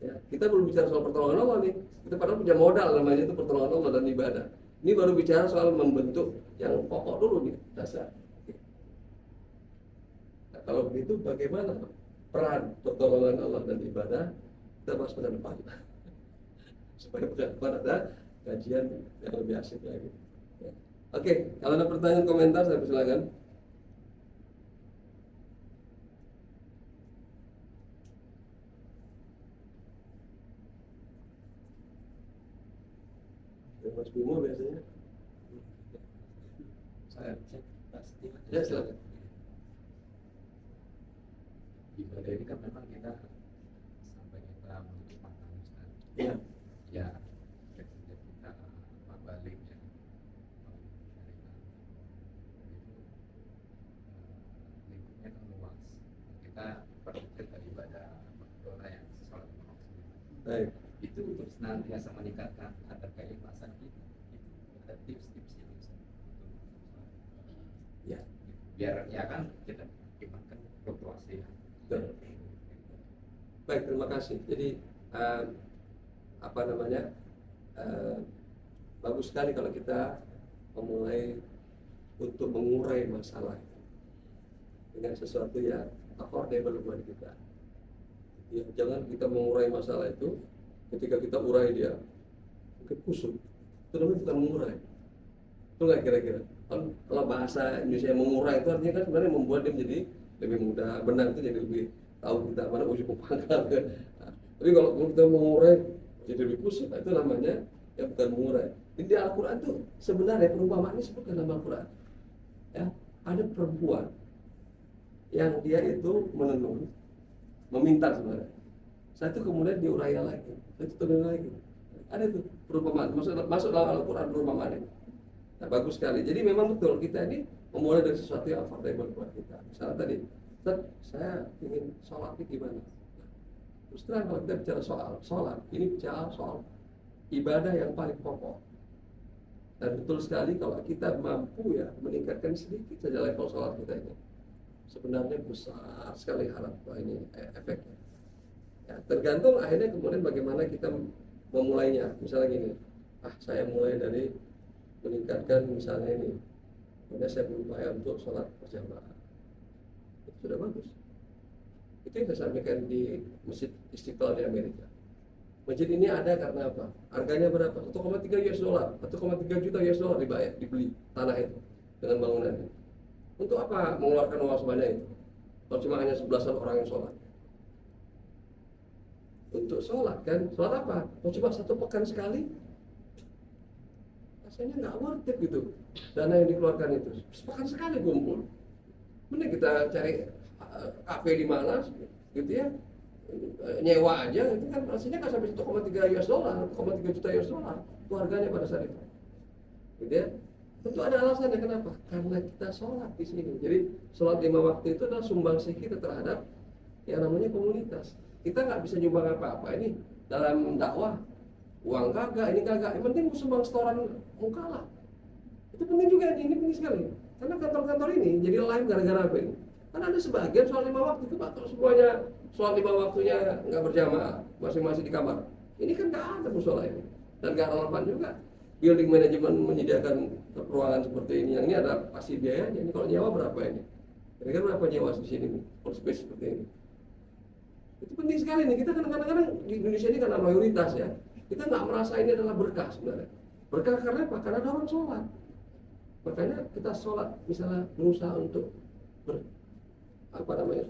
Ya, kita belum bicara soal pertolongan Allah nih. Kita padahal punya modal namanya itu pertolongan Allah dan ibadah. Ini baru bicara soal membentuk yang pokok dulu nih, dasar. Nah, kalau begitu bagaimana peran pertolongan Allah dan ibadah? Kita bahas pada depan. Supaya pada depan ada kajian yang lebih asik lagi. Ya. Oke, kalau ada pertanyaan komentar saya persilakan. Mas Bimo biasanya. Saya pasti. Ya silakan. Ibadah ini kan memang kita sampai kita menutup mata Ustaz. Ya. Ya. Ketika kita balik ya. Lingkupnya kan luas. Kita berpikir dari ibadah doa yang sholat Baik. itu untuk senantiasa meningkatkan kadar keikhlasan kita. Itu ada tips-tipsnya Ustaz. Ya. Biar ya kan kita imankan fluktuasi. Baik, terima kasih. Jadi bagus sekali kalau kita memulai untuk mengurai masalah dengan sesuatu yang affordable buat kita. Ya, jangan kita mengurai masalah itu ketika kita urai dia mungkin kusut. Itu namanya bukan mengurai. Itu nggak kira-kira? Kalau bahasa Indonesia mengurai itu artinya kan sebenarnya membuat dia menjadi lebih mudah, benang itu jadi lebih tahu kita mana ujung pangkal. Nah, tapi kalau kita mengurai jadi lebih kusut, itu namanya ya bukan mengurai. Di Al-Quran tuh sebenarnya perumpamaan ini sebutkan dalam Al-Quran. Ya, ada perempuan yang dia itu menenun, meminta sebenarnya. Satu kemudian diuraikan lagi, satu tenun lagi. Ada tuh perumpamaan, masuk dalam Al-Quran perumpamaan ini. Nah, bagus sekali. Jadi memang betul kita ini memulai dari sesuatu yang affordable buat kita. Misalnya tadi, Ustaz, saya ingin sholat ini gimana? Terus terang kalau kita bicara soal sholat, ini bicara soal ibadah yang paling pokok. Dan betul sekali kalau kita mampu ya meningkatkan sedikit saja level sholat kita ini, sebenarnya besar sekali harapan ini efeknya. Ya, tergantung akhirnya kemudian bagaimana kita memulainya. Misalnya gini, saya mulai dari meningkatkan misalnya ini, kemudian saya berupaya untuk sholat berjamaah, itu sudah bagus. Itu yang saya sampaikan di Masjid Istiqlal di Amerika. Masjid ini ada karena apa? Harganya berapa? 1,3 US dollar, 1,3 juta US dollar dibayar, dibeli tanah itu dengan bangunannya. Untuk apa mengeluarkan uang sebanyak itu? Kalau cuma hanya 11 orang yang sholat. Untuk sholat kan, sholat apa? Mau cuma 1 pekan sekali? Rasanya nggak worth it gitu. Dana yang dikeluarkan itu, sepekan sekali kumpul. Mending kita cari kafe di mana, gitu ya, nyewa aja, itu kan rasanya nggak sampai 1,3 US dollar, 1,3 juta US dollar, itu harganya pada saat itu. Gitu ya. Tentu ada alasannya kenapa? Karena kita sholat di sini. Jadi sholat 5 waktu itu adalah sumbangsi kita terhadap yang namanya komunitas. Kita nggak bisa nyumbang apa-apa ini dalam dakwah, uang kagak, ini kagak. Yang penting sumbang setoran muka lah. Itu penting juga, ini penting sekali. Karena kantor-kantor ini jadi live gara-gara apa ini? Karena ada sebagian sholat 5 waktu itu atau semuanya sholat 5 waktunya nggak berjamaah, masing-masing di kamar. Ini kan nggak ada musola ini dan nggak relevan juga. Building manajemen menyediakan ruangan seperti ini, yang ini ada pasti biayanya. Ini kalau nyewa berapa ini? Kira-kira berapa nyewa di sini nih, for space seperti ini? Itu penting sekali nih. Kita kadang-kadang di Indonesia ini karena mayoritas ya, kita nggak merasa ini adalah berkah sebenarnya. Berkah karena apa? Karena ada orang sholat. Makanya kita sholat misalnya berusaha untuk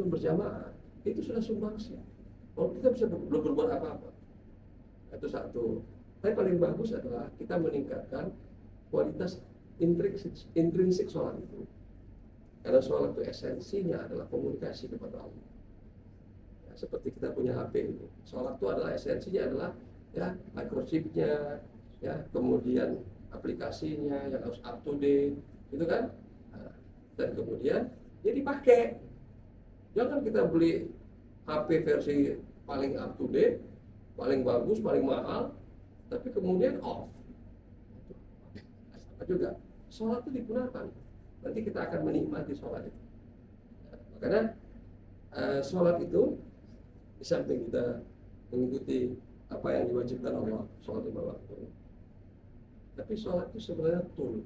berjamaah, itu sudah sumbangsi. Kalau kita bisa belum berbuat apa-apa, itu satu. Tapi paling bagus adalah kita meningkatkan kualitas intrinsik sholat itu. Karena sholat itu esensinya adalah komunikasi kepada Allah. Ya, seperti kita punya HP ini, sholat itu adalah esensinya adalah ya microchipnya, ya kemudian aplikasinya yang harus up to date, gitu kan? Nah, dan kemudian dia dipakai. Jangan kita beli HP versi paling up to date, paling bagus, paling mahal, tapi kemudian off. Sama juga, sholat itu digunakan. Nanti kita akan menikmati sholat itu. Nah, makanya sholat itu di samping kita mengikuti apa yang diwajibkan Allah, sholat 5 waktu. Tapi sholat itu sebenarnya tool.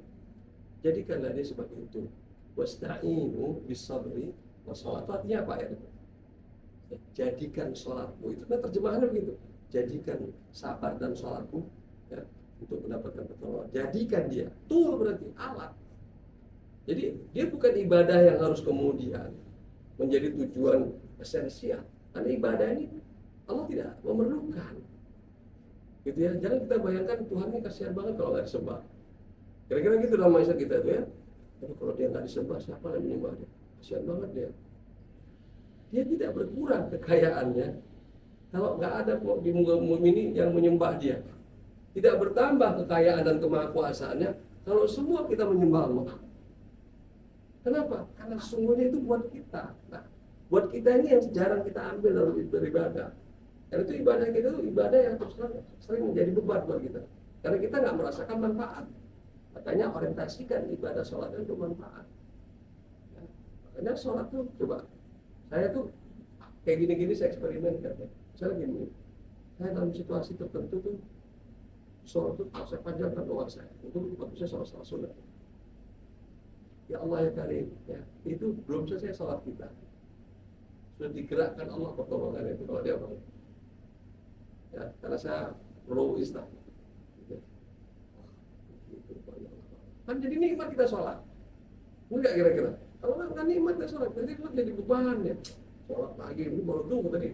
Jadikanlah dia sebagai tool. Wasta'inu bis-sabri was-sholat. Itu artinya apa ya? Jadikan sholatmu, itu kan terjemahannya begitu. Jadikan sabar dan sholatmu ya, untuk mendapatkan pertolongan. Jadikan dia, tool berarti alat. Jadi dia bukan ibadah yang harus kemudian menjadi tujuan esensial. Karena ibadah ini Allah tidak memerlukan. Gitu ya. Jangan kita bayangkan Tuhan ini kasihan banget kalau nggak disembah. Kira-kira gitu dalam mindset kita tuh ya. Tapi kalau dia nggak disembah, siapa yang menyembah dia? Kasihan banget dia. Dia tidak berkurang kekayaannya kalau nggak ada di muka ini yang menyembah dia. Tidak bertambah kekayaan dan kemahakuasaannya kalau semua kita menyembah Allah. Kenapa? Karena sesungguhnya itu buat kita. Nah, buat kita ini yang jarang kita ambil dalam beribadah. Karena itu ibadah kita itu ibadah yang terus sering menjadi beban buat kita. Karena kita nggak merasakan manfaat. Makanya orientasikan ibadah sholat itu manfaat. Ya. Makanya sholat tuh coba. Saya tuh kayak gini-gini saya eksperimen kan. Misalnya gini, saya dalam situasi tertentu tuh sholat tuh saya panjangkan doa saya. Itu bagusnya sholat sunnah. Ya Allah ya Karim, ya itu belum selesai sholat kita. Sudah digerakkan Allah pertolongan itu kalau dia bangun. Ya, karena saya low istah. Kan jadi nikmat kita sholat. Enggak kira-kira? Kalau nggak nikmat kita sholat, nanti kita jadi beban ya. Sholat pagi ini baru tunggu tadi.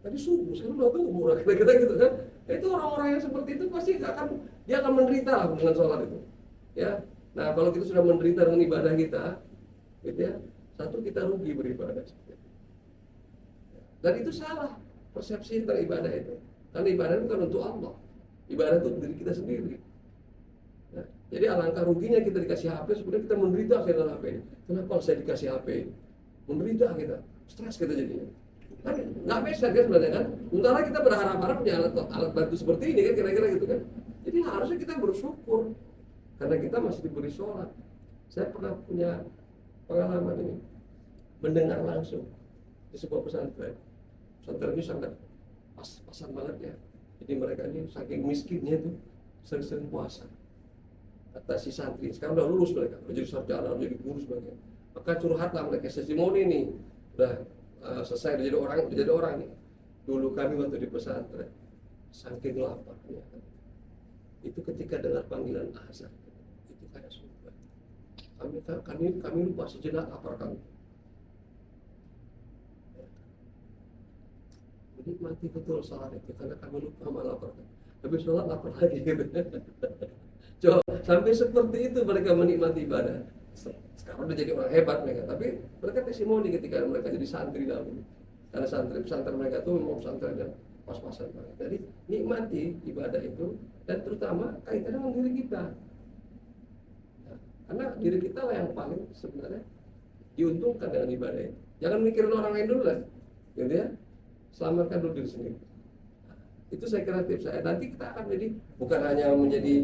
Tadi subuh, sekarang udah tunggu, kira-kira gitu kan? Itu orang-orang yang seperti itu pasti dia akan menderita lah dengan sholat itu. Ya, nah kalau kita sudah menderita dengan ibadah kita, gitu ya, satu kita rugi beribadah. Dan itu salah persepsi tentang ibadah itu. Karena ibadah itu bukan untuk Allah, ibadah itu untuk diri kita sendiri. Nah, jadi alangkah ruginya kita dikasih HP, sebenarnya kita menderita dengan HP ini. Kenapa saya dikasih HP ini? Menderita kita, stres kita jadinya. Kan nggak bisa kan sebenarnya kan? Sementara kita berharap-harap punya alat bantu seperti ini kan, kira-kira gitu kan. Jadi harusnya kita bersyukur karena kita masih diberi sholat. Saya pernah punya pengalaman ini, mendengar langsung di sebuah pesantren. Pesantren ini sangat pas-pasan banget ya. Jadi mereka ini saking miskinnya tuh sering-sering puasa. Kata si santri, sekarang udah lulus mereka, udah jadi sarjana, udah jadi guru sebagainya. Maka curhatlah mereka, testimoni nih, udah selesai udah jadi orang nih. Dulu kami waktu di pesantren, saking laparnya, itu ketika dengar panggilan azan, itu kayak surga. Kami lupa sejenak lapar kami. Menikmati betul sholat itu karena kami lupa sama lapar. Tapi sholat lapar lagi gitu. Coba sampai seperti itu mereka menikmati ibadah. Sekarang udah jadi orang hebat mereka, tapi mereka testimoni ketika mereka jadi santri dahulu. Karena pesantren mereka tuh memang pesantren yang pas-pasan banget. Jadi nikmati ibadah itu dan terutama kaitannya dengan diri kita. Nah, karena diri kita lah yang paling sebenarnya diuntungkan dengan ibadah itu. Jangan mikirin orang lain dulu lah, gitu ya. Selamatkan dulu diri sendiri. Itu saya kira tips saya. Nanti kita akan jadi bukan hanya menjadi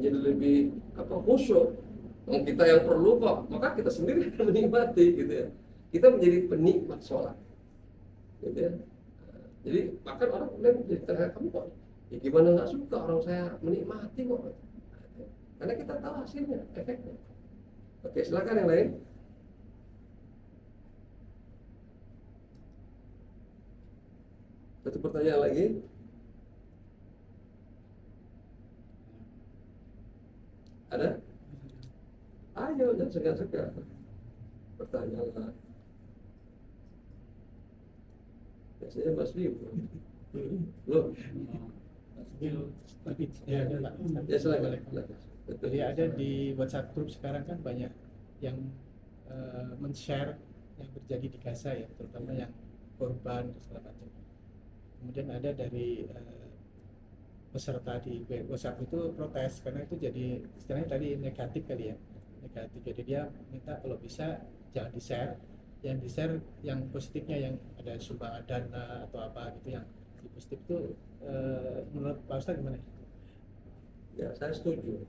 lebih khusyuk. Kita yang perlu kok, maka kita sendiri akan menikmati gitu ya. Kita menjadi penikmat sholat, gitu ya. Jadi bahkan orang kemudian jadi terhadap kamu kok, ya gimana nggak suka orang saya menikmati kok. Karena kita tahu hasilnya, efeknya. Oke, silakan yang lain. Satu pertanyaan lagi. Ada? Ayo, jangan segan-segan. Pertanyaanlah. Biasanya Mas Bim. Loh. Ya, ada, Pak. Ya, silakan. Jadi ada di WhatsApp group sekarang kan banyak yang men-share yang terjadi di Gaza ya, terutama yang korban dan segala macam. Kemudian ada dari peserta di WhatsApp itu protes karena itu jadi istilahnya tadi negatif kali ya, negatif. Jadi dia minta kalau bisa jangan di-share, yang di-share yang positifnya, yang ada sumbangan dana atau apa gitu, yang positif itu menurut Pak Ustadz gimana? Ya, saya setuju.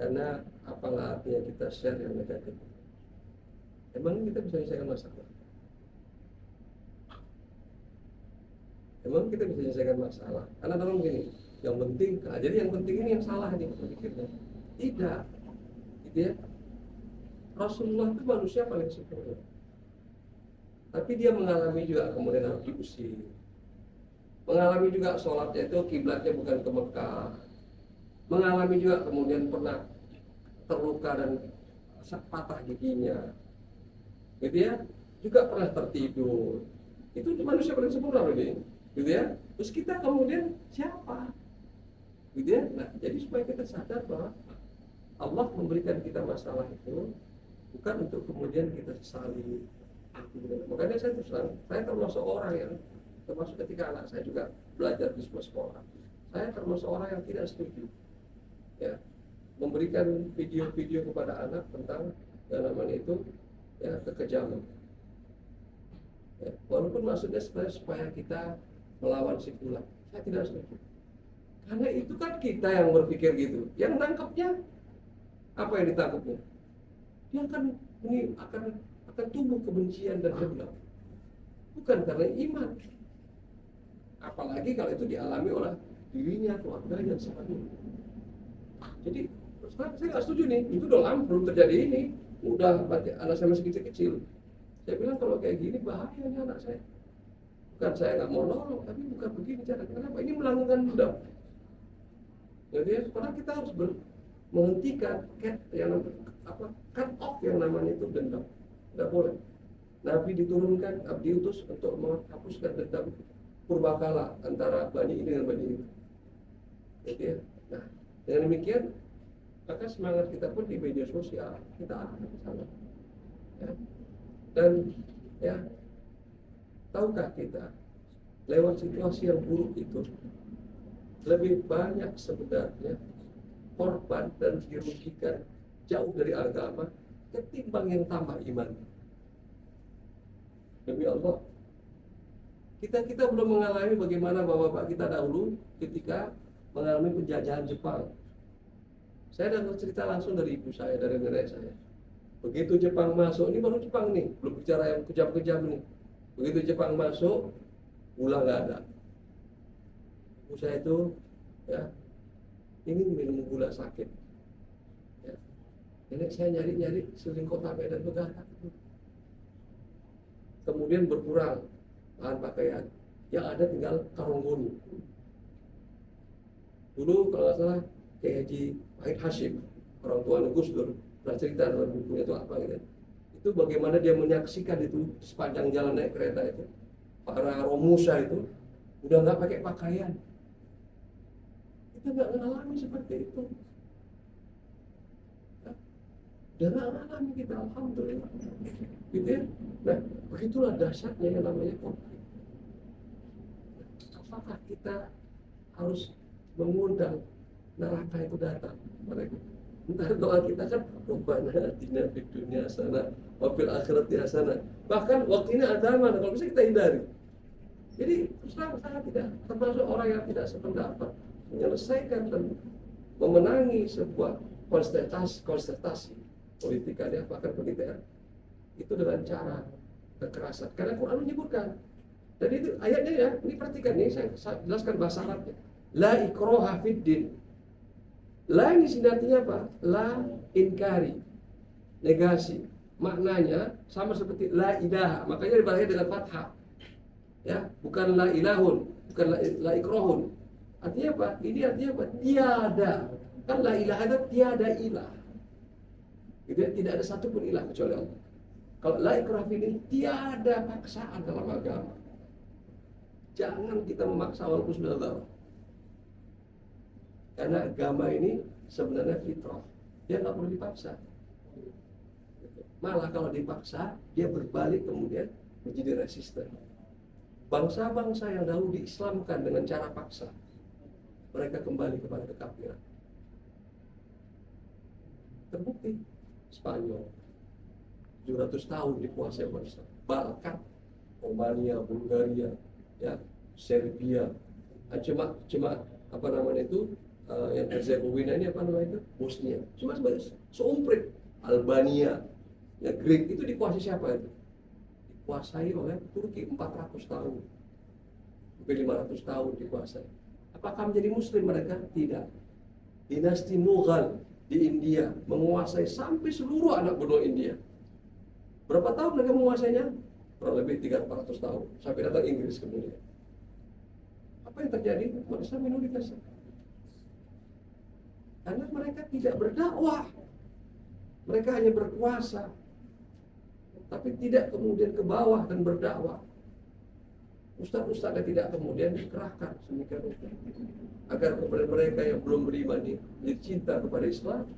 Karena apalah artinya kita share yang negatif? Emang kita bisa menyelesaikan masalah? Emang kita bisa menyelesaikan masalah? Karena dalam begini, yang penting, jadi yang penting ini yang salah nih berpikirnya. Tidak, gitu ya. Rasulullah itu manusia paling sempurna. Tapi dia mengalami juga kemudian harus diusir. Mengalami juga sholatnya itu kiblatnya bukan ke Mekah. Mengalami juga kemudian pernah terluka dan patah giginya, gitu ya. Juga pernah tertidur. Itu manusia paling sempurna ini, gitu ya. Terus kita kemudian siapa, gitu ya. Nah, jadi supaya kita sadar bahwa Allah memberikan kita masalah itu bukan untuk kemudian kita sesali. Makanya saya termasuk orang yang, termasuk ketika anak saya juga belajar di sebuah sekolah, saya termasuk orang yang tidak setuju ya memberikan video-video kepada anak tentang yang namanya itu ya kekejaman ya, walaupun maksudnya sebenarnya supaya kita melawan si fulan, saya tidak setuju. Karena itu kan kita yang berpikir gitu, yang nangkepnya apa yang ditangkapnya, dia akan tumbuh kebencian dan dendam, bukan karena iman. Apalagi kalau itu dialami oleh dirinya, keluarganya, sebagainya. Jadi saya nggak setuju nih, itu udah lama belum terjadi ini, udah anak saya masih kecil-kecil. Saya bilang kalau kayak gini bahaya nih anak saya. Bukan saya nggak mau nolong, tapi bukan begini cara. Kenapa? Ini melanggar dendam. Jadi karena kita harus menghentikan cut off yang namanya itu dendam. Tidak boleh. Nabi diturunkan, diutus untuk menghapuskan dendam purbakala antara Bani ini dengan Bani ini. Gitu ya. Nah, dengan demikian maka semangat kita pun di media sosial kita arahkan ke sana. Ya. Dan ya, tahukah kita lewat situasi yang buruk itu lebih banyak sebenarnya korban dan dirugikan jauh dari agama ketimbang yang tambah iman. Demi Allah, kita belum mengalami bagaimana bapak-bapak kita dahulu ketika mengalami penjajahan Jepang. Saya dapat cerita langsung dari ibu saya, dari nenek saya. Begitu Jepang masuk, ini baru Jepang nih, belum bicara yang kejam-kejam nih. Begitu Jepang masuk, gula nggak ada. Ibu saya itu ya ingin minum gula sakit. Ya. Nenek saya nyari-nyari seliling kota Medan Begarak. Kemudian berkurang bahan pakaian, yang ada tinggal karung goni. Dulu kalau nggak salah Kiai Haji Wahid Hashim, orang tua Gus Dur, pernah cerita dalam bukunya itu apa gitu. Itu bagaimana dia menyaksikan itu sepanjang jalan naik kereta itu, para romusa itu udah nggak pakai pakaian. Kita nggak mengalami seperti itu. Udah nggak mengalami kita, alhamdulillah. Gitu ya. Nah, begitulah dahsyatnya yang namanya konflik. Apakah kita harus mengundang neraka itu datang mereka? Entah doa kita kan Rabbana atina fid dunya hasanah wa fil akhirati hasanah. Bahkan waqina adzaban, kalau bisa kita hindari. Jadi sangat tidak termasuk orang yang tidak sependapat menyelesaikan dan memenangi sebuah konsentrasi politik ya, bahkan militer itu dengan cara kekerasan. Karena Quran menyebutkan. Dan itu ayatnya ya, ini perhatikan nih, saya jelaskan bahasa Arabnya. La ikroha fid din. La ini sini artinya apa? La inkari, negasi. Maknanya sama seperti la ilaha, makanya dibacakan dengan fathah. Ya, bukan la ilahun, bukan la ikrohun. Artinya apa? Ini artinya apa? Tiada. Kan la ilaha itu tiada ilah. Gitu ya, tidak ada satupun ilah kecuali Allah. Kalau la ikrah ini tiada paksaan dalam agama. Jangan kita memaksa walaupun sudah tahu. Karena agama ini sebenarnya fitrah, dia nggak perlu dipaksa. Malah kalau dipaksa, dia berbalik kemudian menjadi resisten. Bangsa-bangsa yang dahulu diislamkan dengan cara paksa, mereka kembali kepada kekafiran. Terbukti Spanyol 700 tahun dikuasai oleh Islam. Balkan, Romania, Bulgaria, ya, Serbia, cuma apa namanya itu, yang Herzegovina ini apa namanya itu, Bosnia, cuma seumprit. Albania, ya, Greek itu dikuasai siapa itu? Dikuasai oleh Turki 400 tahun, sampai 500 tahun dikuasai. Apakah menjadi Muslim mereka? Tidak. Dinasti Mughal di India menguasai sampai seluruh anak benua India. Berapa tahun mereka menguasainya? Kurang lebih 300-400 tahun, sampai datang Inggris kemudian. Apa yang terjadi? Mereka minoritas. Karena mereka tidak berdakwah. Mereka hanya berkuasa, tapi tidak kemudian ke bawah dan berdakwah. Ustaz-ustaznya tidak kemudian dikerahkan sedemikian rupa agar kepada mereka yang belum beriman ini cinta kepada Islam.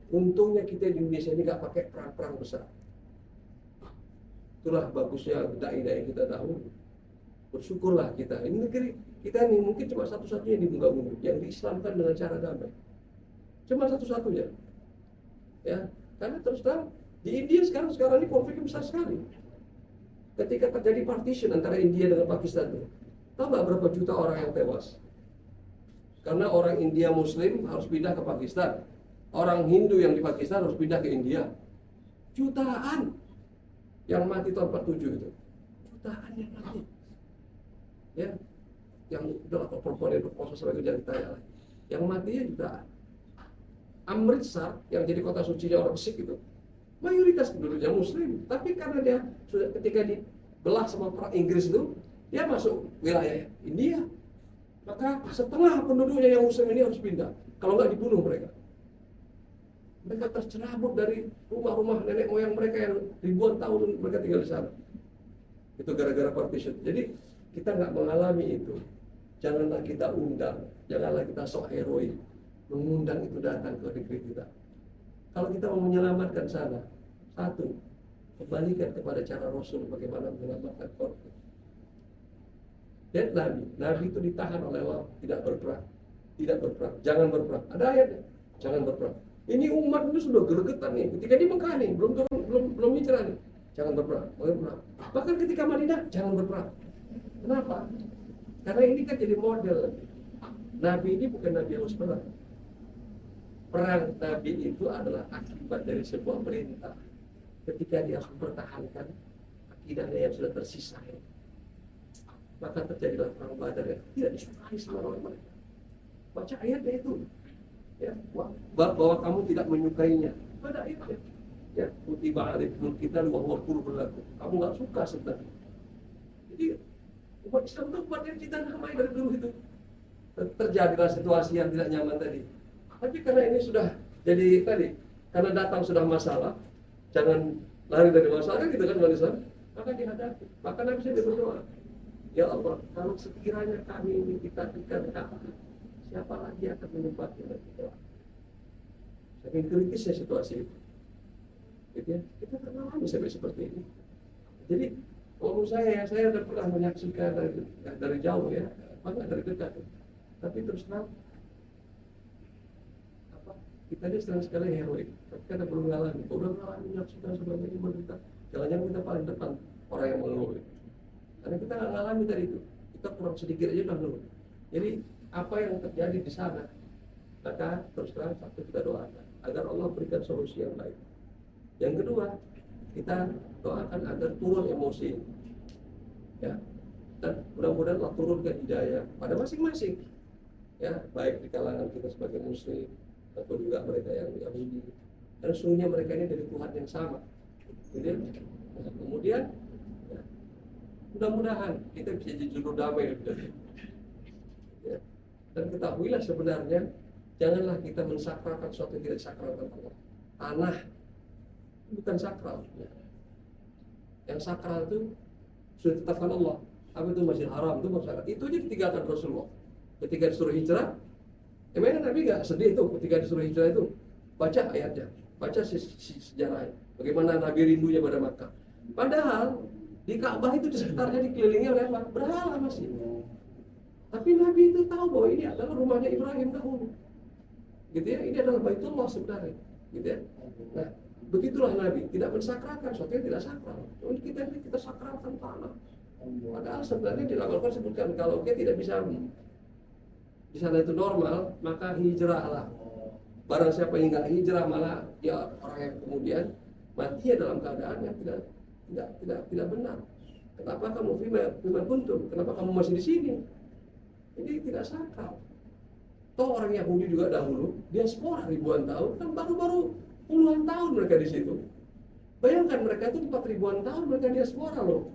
Untungnya kita di Indonesia ini nggak pakai perang-perang besar. Itulah bagusnya dai-dai kita dahulu. Bersyukurlah kita. Ini negeri kita ini mungkin cuma satu-satunya di muka bumi yang diislamkan dengan cara damai. Cuma satu-satunya. Ya, karena terus terang di India sekarang ini konfliknya besar sekali. Ketika terjadi partition antara India dengan Pakistan itu, tahu nggak berapa juta orang yang tewas? Karena orang India Muslim harus pindah ke Pakistan, orang Hindu yang di Pakistan harus pindah ke India. Jutaan yang mati tahun 47 itu, jutaan yang mati. Ya, yang udah perempuan itu proses sebagai jadi tanya lagi. Yang matinya jutaan. Amritsar yang jadi kota sucinya orang Sikh itu, mayoritas penduduknya Muslim, tapi karena dia sudah ketika dibelah sama perang Inggris itu, dia masuk wilayah India, maka setengah penduduknya yang Muslim ini harus pindah, kalau nggak dibunuh mereka. Mereka tercerabut dari rumah-rumah nenek moyang mereka yang ribuan tahun mereka tinggal di sana. Itu gara-gara partition. Jadi kita nggak mengalami itu. Janganlah kita undang, janganlah kita sok heroik mengundang itu datang ke negeri kita. Kalau kita mau menyelamatkan sana, satu, kembalikan kepada cara Rasul bagaimana menyelamatkan konflik. Dan Nabi itu ditahan oleh Allah, tidak berperang, jangan berperang. Ada ayatnya, jangan berperang. Ini umat itu sudah gregetan nih, ketika di Mekah nih, belum hijrah nih, jangan berperang. Bahkan ketika Madinah, jangan berperang. Kenapa? Karena ini kan jadi model. Nabi ini bukan Nabi harus perang. Perang Nabi itu adalah akibat dari sebuah perintah. Ketika dia harus mempertahankan akidahnya yang sudah tersisa, maka terjadilah perang Badar yang tidak disukai sama orang mereka. Baca ayatnya itu, ya, bahwa kamu tidak menyukainya. Pada ayatnya, ya, kutiba alaikum kita wa huwa kurhun lakum. Kamu nggak suka sebenarnya. Jadi umat Islam itu umat yang cinta damai dari dulu itu. Terjadilah situasi yang tidak nyaman tadi. Tapi karena ini sudah jadi tadi, karena datang sudah masalah, jangan lari dari masalah kan gitu kan Islam, maka dihadapi. Maka Nabi saya berdoa, ya Allah, kalau sekiranya kami ini ditakdirkan Ka'bah, siapa lagi akan menyembahnya nanti kelak? Saking kritisnya situasi itu, gitu ya, kita mengalami sampai seperti ini. Jadi, kalau saya sudah pernah menyaksikan dari jauh ya, bahkan dari dekat. Tapi terus terang, kita ini sering sekali heroik, tapi kita belum mengalami. Udah mengalami menyaksikan sebagainya menderita. Jangan-jangan kita paling depan orang yang mengeluh. Karena kita nggak ngalami tadi itu, kita kurang sedikit aja udah ngeluh. Jadi apa yang terjadi di sana, maka terus terang satu kita doakan agar Allah berikan solusi yang baik. Yang kedua, kita doakan agar turun emosi, ya, dan mudah-mudahan Allah turunkan hidayah pada masing-masing, ya, baik di kalangan kita sebagai Muslim atau juga mereka yang Yahudi. Karena sesungguhnya mereka ini dari Tuhan yang sama. Kemudian, ya, mudah-mudahan kita bisa jadi juru damai lebih dari itu. Ya. Dan ketahuilah sebenarnya, janganlah kita mensakralkan sesuatu yang tidak sakralkan Allah. Tanah bukan sakral. Ya. Yang sakral itu sudah ditetapkan Allah. Apa itu Masjidil Haram itu sakral. Itu aja ditinggalkan Rasulullah. Ketika disuruh hijrah, emangnya Nabi nggak sedih tuh ketika disuruh hijrah itu? Baca ayatnya, baca sejarahnya. Bagaimana Nabi rindunya pada Makkah. Padahal di Ka'bah itu di sekitarnya dikelilingi oleh apa? Berhala masih. Tapi Nabi itu tahu bahwa ini adalah rumahnya Ibrahim dahulu. Gitu ya, ini adalah Baitullah sebenarnya. Gitu ya. Nah, begitulah Nabi tidak mensakralkan sesuatu yang tidak sakral. Cuma kita sakralkan tanah. Padahal sebenarnya di dalam Al-Quran sebutkan kalau kita tidak bisa di sana itu normal, maka hijrahlah. Barang siapa yang nggak hijrah malah ya orang yang kemudian mati dalam keadaan yang tidak benar. Kenapa kamu firman kuntum? Kenapa kamu masih di sini? Ini tidak sakral. Toh orang Yahudi juga dahulu diaspora ribuan tahun, kan baru-baru puluhan tahun mereka di situ. Bayangkan mereka itu 4 ribuan tahun mereka diaspora loh.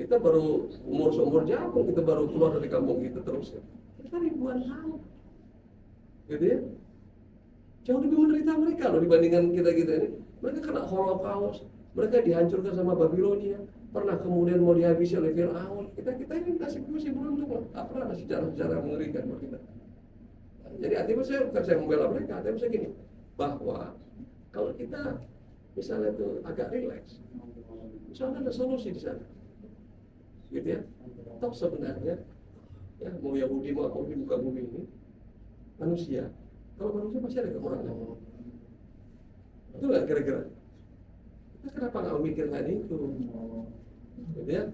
Kita baru umur seumur jagung, kita baru keluar dari kampung kita terus. Kita ribuan tahun, gitu ya. Jauh lebih menderita mereka loh dibandingkan kita ini. Mereka kena Holocaust, mereka dihancurkan sama Babilonia, pernah kemudian mau dihabisi oleh Fir'aun. Kita ini masih beruntung, tak pernah ada sejarah-sejarah mengerikan buat kita. Nah, jadi artinya saya membela mereka, artinya saya gini, bahwa kalau kita misalnya itu agak rileks, misalnya ada solusi di sana, gitu ya. Toh sebenarnya, ya mau Yahudi mau apa di muka bumi ini, manusia. Kalau manusia pasti ada kekurangan. Itu nggak kira-kira? Kita kenapa nggak memikirkan itu? Gitu ya.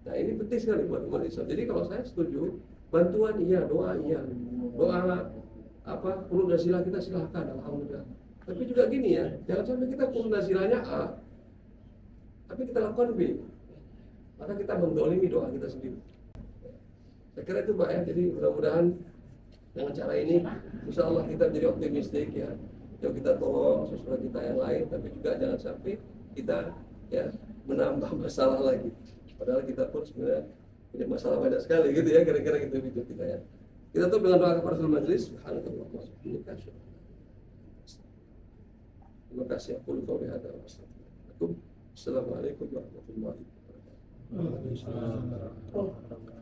Nah ini penting sekali buat umat Islam. Jadi kalau saya setuju, bantuan iya, doa iya, doa apa perlu dan sila kita silahkan, alhamdulillah. Tapi juga gini ya, jangan sampai kita perlu dan silanya A, tapi kita lakukan B, maka kita mendolimi doa kita sendiri. Saya kira itu Pak ya. Jadi mudah-mudahan dengan cara ini, insya Allah kita menjadi optimistik ya. Yuk kita tolong saudara kita yang lain, tapi juga jangan sampai kita ya menambah masalah lagi. Padahal kita pun sebenarnya punya masalah banyak sekali gitu ya, kira-kira gitu hidup kita ya. Kita tuh dengan doa kepada seluruh majelis, subhanallah. Terima kasih. Aku lupa ada. Assalamualaikum warahmatullahi wabarakatuh. Waalaikumsalam warahmatullahi wabarakatuh.